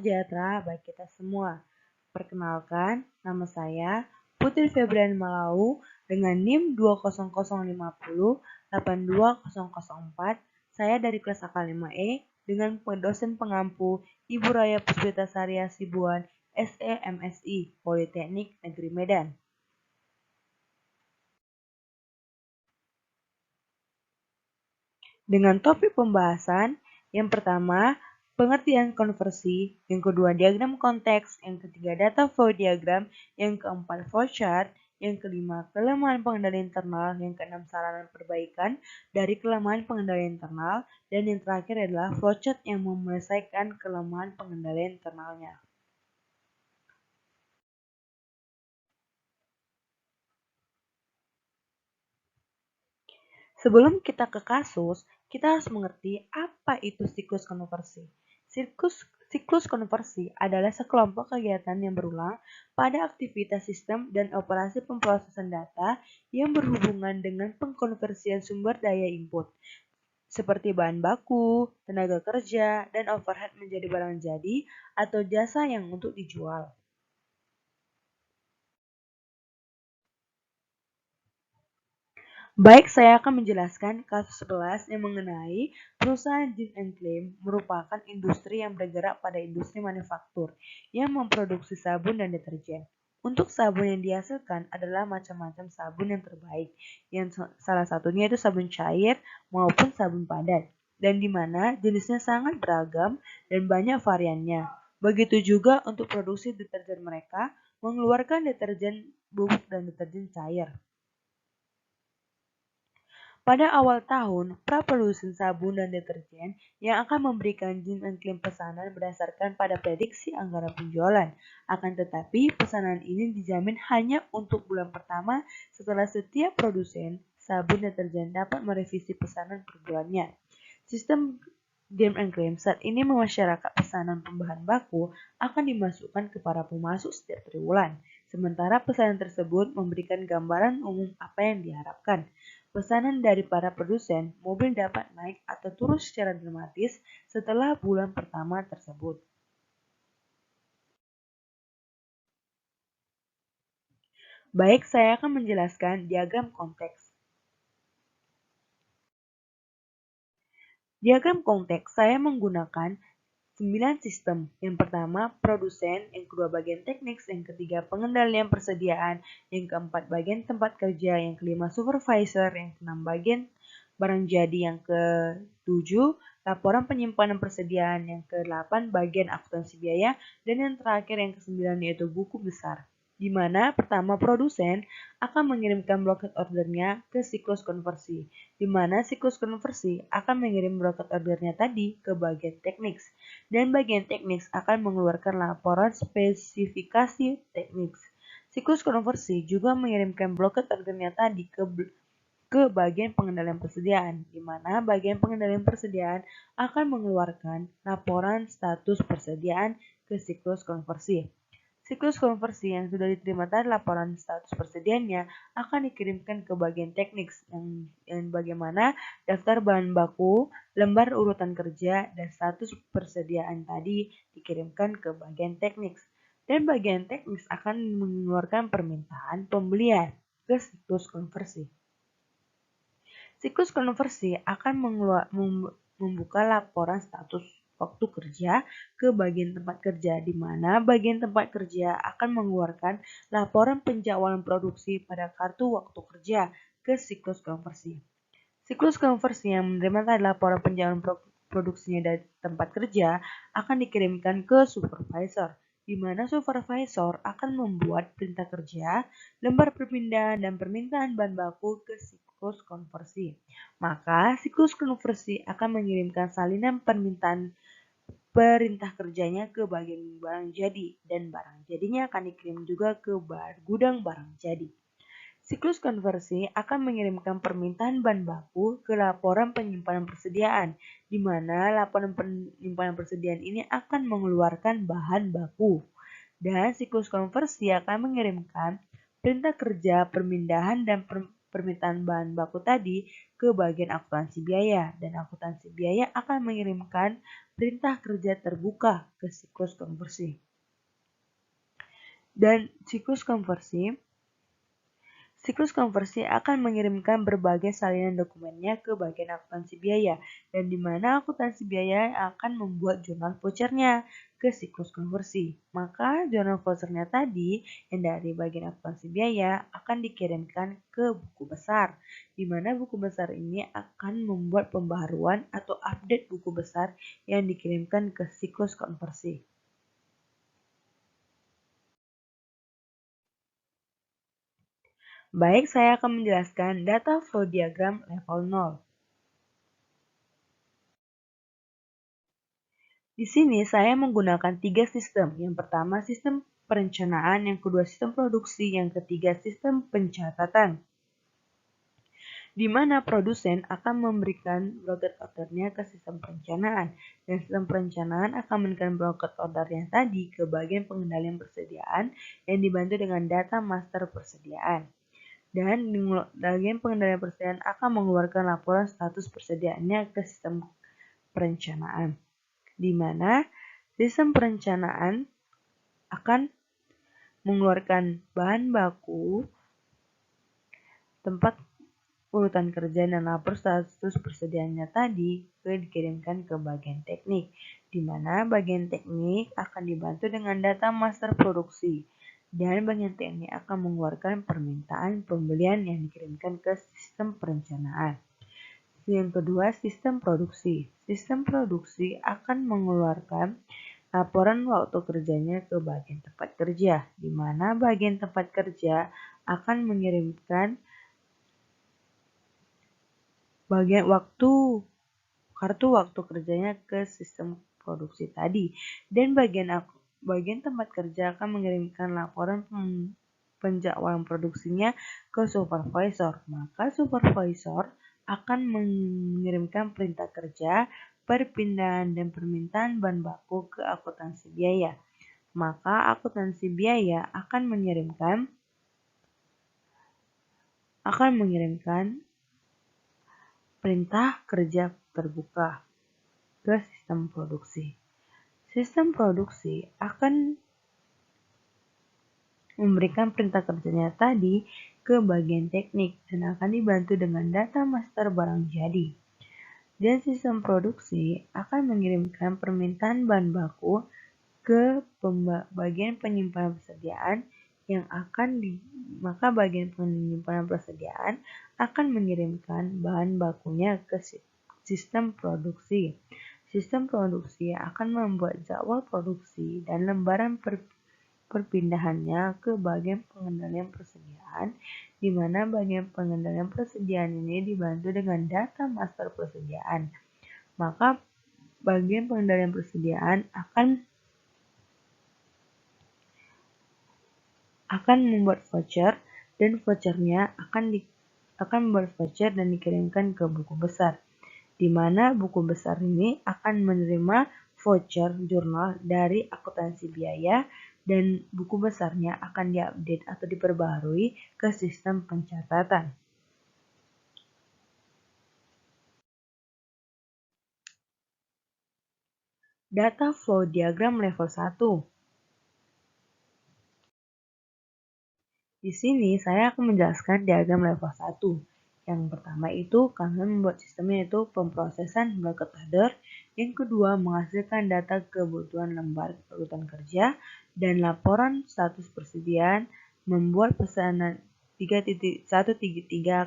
sejahtera bagi kita semua. Perkenalkan, nama saya Putri Febrian Malau dengan NIM 20050-82004. Saya dari kelas AK5E dengan dosen pengampu Ibu Raya Puspitasari Hasibuan SEMSI Politeknik Negeri Medan. Dengan topik pembahasan, yang pertama, pengertian konversi, yang kedua diagram konteks, yang ketiga data flow diagram, yang keempat flowchart, yang kelima kelemahan pengendali internal, yang keenam saran perbaikan dari kelemahan pengendali internal, dan yang terakhir adalah flowchart yang menyelesaikan kelemahan pengendali internalnya. Sebelum kita ke kasus, kita harus mengerti apa itu siklus konversi. Siklus konversi adalah sekelompok kegiatan yang berulang pada aktivitas sistem dan operasi pemrosesan data yang berhubungan dengan pengkonversian sumber daya input, seperti bahan baku, tenaga kerja, dan overhead menjadi barang jadi atau jasa yang untuk dijual. Baik, saya akan menjelaskan kasus 11 yang mengenai perusahaan Jeans and Claim merupakan industri yang bergerak pada industri manufaktur yang memproduksi sabun dan deterjen. Untuk sabun yang dihasilkan adalah macam-macam sabun yang terbaik, yang salah satunya itu sabun cair maupun sabun padat, dan di mana jenisnya sangat beragam dan banyak variannya. Begitu juga untuk produksi deterjen mereka mengeluarkan deterjen bubuk dan deterjen cair. Pada awal tahun, pra-produsen sabun dan deterjen yang akan memberikan Jeans and Claim pesanan berdasarkan pada prediksi anggaran penjualan. Akan tetapi, pesanan ini dijamin hanya untuk bulan pertama setelah setiap produsen sabun deterjen dapat merevisi pesanan per bulannya. Sistem Jeans and Claim saat ini memasyarakat pesanan pembahan baku akan dimasukkan ke para pemasok setiap triwulan. Sementara pesanan tersebut memberikan gambaran umum apa yang diharapkan. Pesanan dari para produsen mobil dapat naik atau turun secara dramatis setelah bulan pertama tersebut. Baik, saya akan menjelaskan diagram konteks. Diagram konteks saya menggunakan 9 sistem. Yang pertama, produsen, yang kedua bagian teknik, yang ketiga pengendalian persediaan, yang keempat bagian tempat kerja, yang kelima supervisor, yang keenam bagian barang jadi, yang ketujuh laporan penyimpanan persediaan, yang ke-8 bagian akuntansi biaya, dan yang terakhir yang ke-9 yaitu buku besar. Di mana pertama produsen akan mengirimkan blocket ordernya ke siklus konversi, di mana siklus konversi akan mengirim blocket ordernya tadi ke bagian teknik, dan bagian teknik akan mengeluarkan laporan spesifikasi teknik. Siklus konversi juga mengirimkan blocket ordernya tadi ke bagian pengendalian persediaan, di mana bagian pengendalian persediaan akan mengeluarkan laporan status persediaan ke siklus konversi. Siklus konversi yang sudah diterima tadi laporan status persediaannya akan dikirimkan ke bagian teknik yang bagaimana daftar bahan baku, lembar urutan kerja, dan status persediaan tadi dikirimkan ke bagian teknik. Dan bagian teknik akan mengeluarkan permintaan pembelian ke siklus konversi. Siklus konversi akan membuka laporan status waktu kerja ke bagian tempat kerja, di mana bagian tempat kerja akan mengeluarkan laporan penjadwalan produksi pada kartu waktu kerja ke siklus konversi. Siklus konversi yang menerima tadi laporan penjadwalan produksinya dari tempat kerja akan dikirimkan ke supervisor, di mana supervisor akan membuat perintah kerja, lembar perpindahan, dan permintaan bahan baku ke siklus konversi. Maka siklus konversi akan mengirimkan salinan permintaan perintah kerjanya ke bagian barang jadi, dan barang jadinya akan dikirim juga ke gudang barang jadi. Siklus konversi akan mengirimkan permintaan bahan baku ke laporan penyimpanan persediaan, di mana laporan penyimpanan persediaan ini akan mengeluarkan bahan baku. Dan siklus konversi akan mengirimkan perintah kerja, permindahan, dan permintaan bahan baku tadi ke bagian akuntansi biaya, dan akuntansi biaya akan mengirimkan perintah kerja terbuka ke siklus konversi. Dan siklus konversi akan mengirimkan berbagai salinan dokumennya ke bagian akuntansi biaya, dan di mana akuntansi biaya akan membuat jurnal vouchernya ke siklus konversi. Maka jurnal vouchernya tadi yang dari bagian akuntansi biaya akan dikirimkan ke buku besar, di mana buku besar ini akan membuat pembaharuan atau update buku besar yang dikirimkan ke siklus konversi. Baik, saya akan menjelaskan data flow diagram level 0. Di sini saya menggunakan 3 sistem. Yang pertama sistem perencanaan, yang kedua sistem produksi, yang ketiga sistem pencatatan. Di mana produsen akan memberikan blocket ordernya ke sistem perencanaan, dan sistem perencanaan akan memberikan blocket ordernya tadi ke bagian pengendalian persediaan yang dibantu dengan data master persediaan. Dan di bagian pengendalian persediaan akan mengeluarkan laporan status persediaannya ke sistem perencanaan, di mana sistem perencanaan akan mengeluarkan bahan baku, tempat urutan kerja, dan lapor status persediaannya tadi dikirimkan ke bagian teknik, di mana bagian teknik akan dibantu dengan data master produksi, dan bagian teknik akan mengeluarkan permintaan pembelian yang dikirimkan ke sistem perencanaan. Yang kedua, sistem produksi. Sistem produksi akan mengeluarkan laporan waktu kerjanya ke bagian tempat kerja, di mana bagian tempat kerja akan mengirimkan bagian kartu waktu kerjanya ke sistem produksi tadi, dan bagian tempat kerja akan mengirimkan laporan penjadwalan produksinya ke supervisor. Maka supervisor akan mengirimkan perintah kerja, perpindahan dan permintaan bahan baku ke akuntansi biaya. Maka akuntansi biaya akan mengirimkan perintah kerja terbuka ke sistem produksi. Sistem produksi akan memberikan perintah kerjanya tadi ke bagian teknik dan akan dibantu dengan data master barang jadi. Dan sistem produksi akan mengirimkan permintaan bahan baku ke bagian penyimpanan persediaan maka bagian penyimpanan persediaan akan mengirimkan bahan bakunya ke sistem produksi. Sistem produksi akan membuat jadwal produksi dan lembaran perpindahannya ke bagian pengendalian persediaan, di mana bagian pengendalian persediaan ini dibantu dengan data master persediaan. Maka bagian pengendalian persediaan akan membuat voucher, dan vouchernya akan membuat voucher dan dikirimkan ke buku besar, di mana buku besar ini akan menerima voucher jurnal dari akuntansi biaya, dan buku besarnya akan diupdate atau diperbaharui ke sistem pencatatan. Data flow diagram level 1. Di sini saya akan menjelaskan diagram level 1. Yang pertama itu kami membuat sistemnya yaitu pemrosesan blocket order. Yang kedua menghasilkan data kebutuhan lembar urutan kerja dan laporan status persediaan. Membuat pesanan 3.133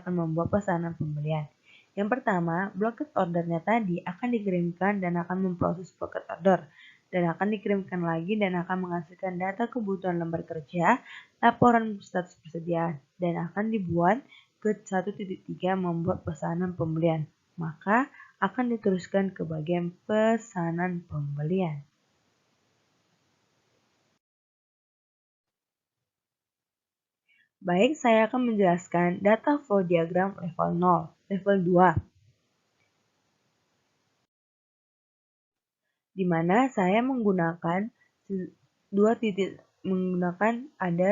akan membuat pesanan pembelian. Yang pertama, blocket ordernya tadi akan dikirimkan dan akan memproses blocket order, dan akan dikirimkan lagi dan akan menghasilkan data kebutuhan lembar kerja, laporan status persediaan, dan akan dibuat ke 1.3 membuat pesanan pembelian. Maka akan diteruskan ke bagian pesanan pembelian. Baik, saya akan menjelaskan data flow diagram level 0, level 2. Di mana saya menggunakan ada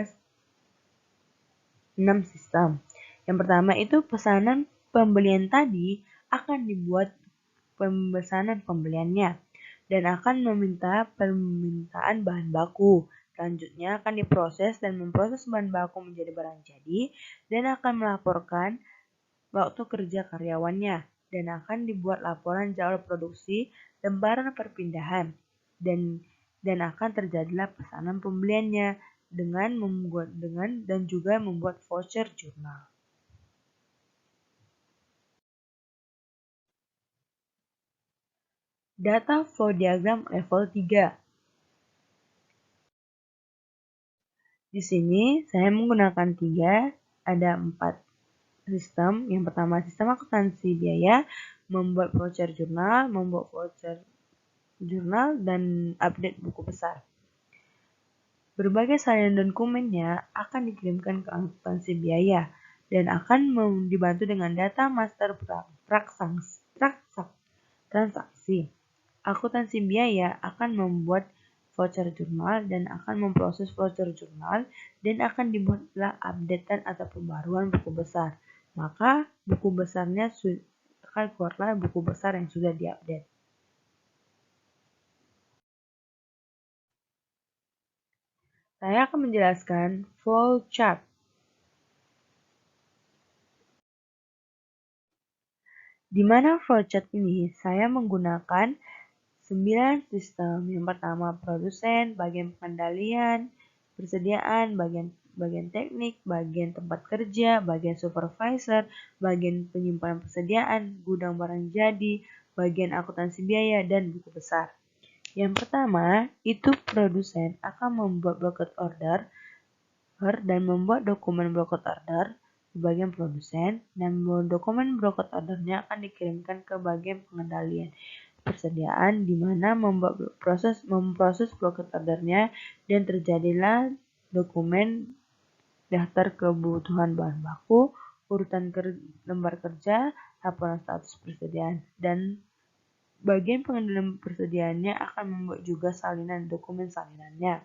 6 sistem. Yang pertama itu pesanan pembelian tadi akan dibuat pemesanan pembeliannya, dan akan meminta permintaan bahan baku. Selanjutnya akan diproses dan memproses bahan baku menjadi barang jadi dan akan melaporkan waktu kerja karyawannya dan akan dibuat laporan jadwal produksi, lembaran perpindahan dan akan terjadilah pesanan pembeliannya dan juga membuat voucher jurnal. Data flow diagram level 3. Di sini saya menggunakan 4 sistem. Yang pertama sistem akuntansi biaya, membuat voucher jurnal, dan update buku besar. Berbagai salinan dokumennya akan dikirimkan ke akuntansi biaya dan akan dibantu dengan data master transaksi. Akuntansi biaya akan membuat voucher jurnal dan akan memproses voucher jurnal dan akan dibuatlah updatean atau pembaruan buku besar. Maka buku besarnya akan keluarlah buku besar yang sudah diupdate. Saya akan menjelaskan flow chart. Di mana flowchart ini saya menggunakan 9 sistem. Yang pertama produsen, bagian pengendalian, persediaan, bagian teknik, bagian tempat kerja, bagian supervisor, bagian penyimpanan persediaan, gudang barang jadi, bagian akuntansi biaya, dan buku besar. Yang pertama, itu produsen akan membuat blocket order dan membuat dokumen blocket order di bagian produsen, dan dokumen blocket ordernya akan dikirimkan ke bagian pengendalian persediaan di mana memproses blocket ordernya dan terjadilah dokumen daftar kebutuhan bahan baku, urutan lembar kerja, laporan status persediaan, dan bagian pengendalian persediaannya akan membuat juga salinan dokumen salinannya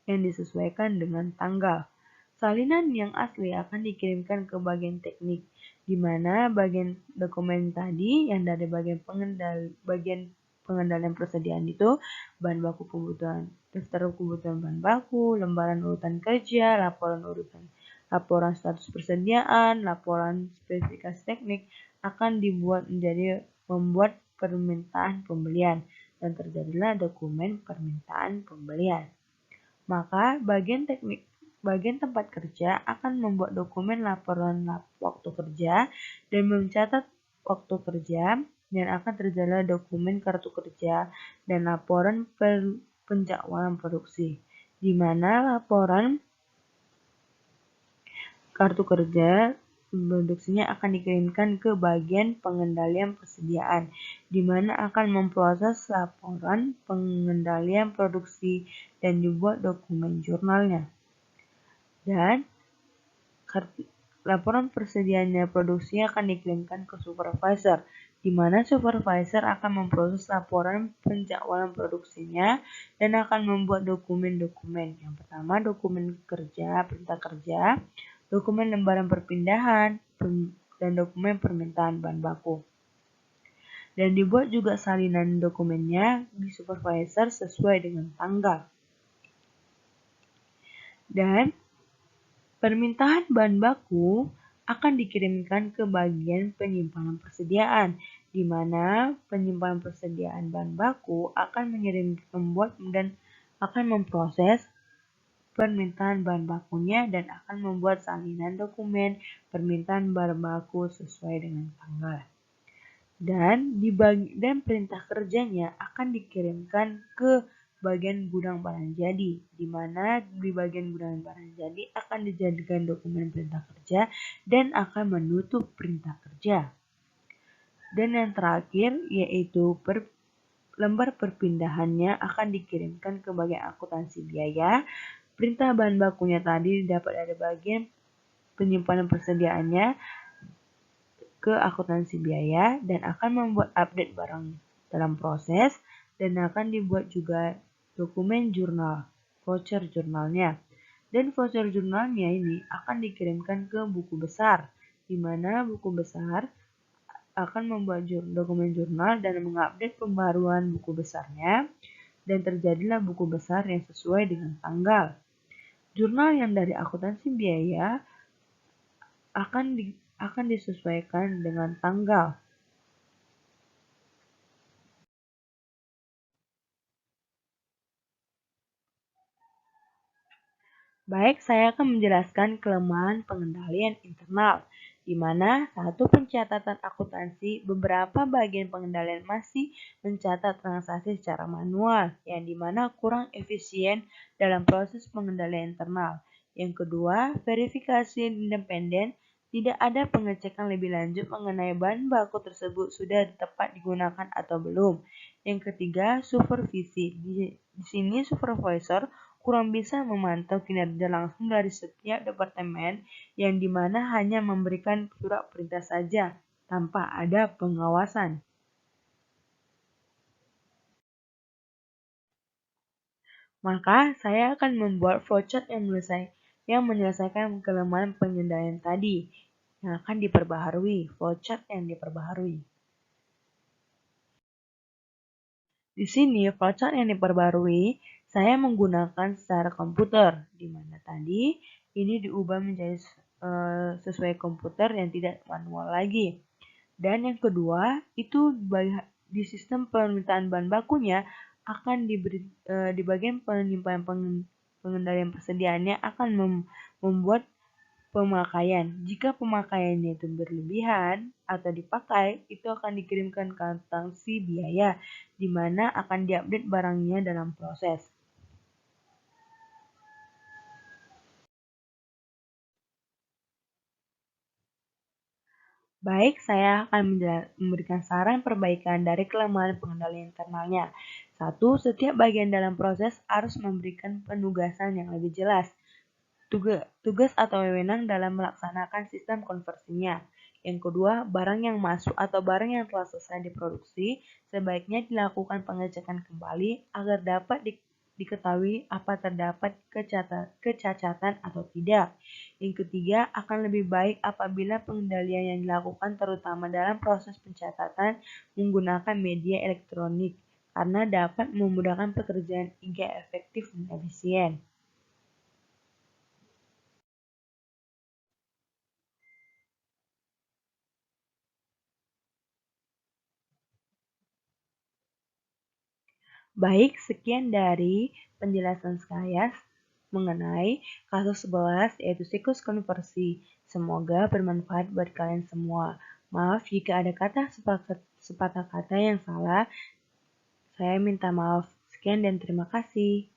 yang disesuaikan dengan tanggal. Salinan yang asli akan dikirimkan ke bagian teknik, di mana bagian dokumen tadi yang dari bagian pengendalian persediaan itu bahan baku kebutuhan, daftar kebutuhan bahan baku, lembaran urutan kerja, laporan status persediaan, laporan spesifikasi teknik akan membuat permintaan pembelian dan terjadilah dokumen permintaan pembelian. Maka bagian tempat kerja akan membuat dokumen laporan waktu kerja dan mencatat waktu kerja dan akan terjadilah dokumen kartu kerja dan laporan penjadwalan produksi, di mana laporan kartu kerja produksinya akan dikirimkan ke bagian pengendalian persediaan, di mana akan memproses laporan pengendalian produksi dan dibuat dokumen jurnalnya. Dan laporan persediaannya produksi akan dikirimkan ke supervisor, di mana supervisor akan memproses laporan penjadwalan produksinya dan akan membuat dokumen-dokumen. Yang pertama dokumen kerja, perintah kerja, dokumen lembaran perpindahan, dan dokumen permintaan bahan baku. Dan dibuat juga salinan dokumennya di supervisor sesuai dengan tanggal. Dan permintaan bahan baku akan dikirimkan ke bagian penyimpanan persediaan, di mana penyimpanan persediaan bahan baku akan membuat dan akan memproses permintaan bahan bakunya dan akan membuat salinan dokumen permintaan bahan baku sesuai dengan tanggal. Dan perintah kerjanya akan dikirimkan ke bagian gudang barang jadi, di mana di bagian gudang barang jadi akan dijadikan dokumen perintah kerja dan akan menutup perintah kerja. Dan yang terakhir yaitu lembar perpindahannya akan dikirimkan ke bagian akuntansi biaya. Perintah bahan bakunya tadi dapat dari bagian penyimpanan persediaannya ke akuntansi biaya dan akan membuat update barang dalam proses dan akan dibuat juga dokumen jurnal, voucher jurnalnya. Dan voucher jurnalnya ini akan dikirimkan ke buku besar, di mana buku besar akan membuat dokumen jurnal dan mengupdate pembaruan buku besarnya, dan terjadilah buku besar yang sesuai dengan tanggal. Jurnal yang dari akuntansi biaya akan disesuaikan dengan tanggal. Baik, saya akan menjelaskan kelemahan pengendalian internal, di mana satu pencatatan akuntansi beberapa bagian pengendalian masih mencatat transaksi secara manual, yang dimana kurang efisien dalam proses pengendalian internal. Yang kedua, verifikasi independen, tidak ada pengecekan lebih lanjut mengenai bahan baku tersebut sudah tepat digunakan atau belum. Yang ketiga, supervisi. Di sini supervisor kurang bisa memantau kinerja langsung dari setiap departemen, yang dimana hanya memberikan surat perintah saja tanpa ada pengawasan. Maka saya akan membuat flowchart yang menyelesaikan kelemahan pengendalian tadi yang akan diperbaharui, flowchart yang diperbaharui. Di sini flowchart yang diperbarui saya menggunakan secara komputer, di mana tadi ini diubah menjadi sesuai komputer yang tidak manual lagi. Dan yang kedua, itu di sistem permintaan bahan bakunya akan di bagian penyimpanan pengendalian persediaannya akan membuat pemakaian. Jika pemakaiannya itu berlebihan atau dipakai, itu akan dikirimkan ke akuntansi biaya, di mana akan diupdate barangnya dalam proses. Baik, saya akan memberikan saran perbaikan dari kelemahan pengendalian internalnya. Satu, setiap bagian dalam proses harus memberikan penugasan yang lebih jelas. Tugas atau wewenang dalam melaksanakan sistem konversinya. Yang kedua, barang yang masuk atau barang yang telah selesai diproduksi sebaiknya dilakukan pengecekan kembali agar dapat diketahui apa terdapat kecacatan atau tidak. Yang ketiga, akan lebih baik apabila pengendalian yang dilakukan terutama dalam proses pencatatan menggunakan media elektronik karena dapat memudahkan pekerjaan hingga efektif dan efisien. Baik, sekian dari penjelasan saya mengenai kasus 11 yaitu siklus konversi. Semoga bermanfaat buat kalian semua. Maaf jika ada sepatah kata yang salah. Saya minta maaf. Sekian dan terima kasih.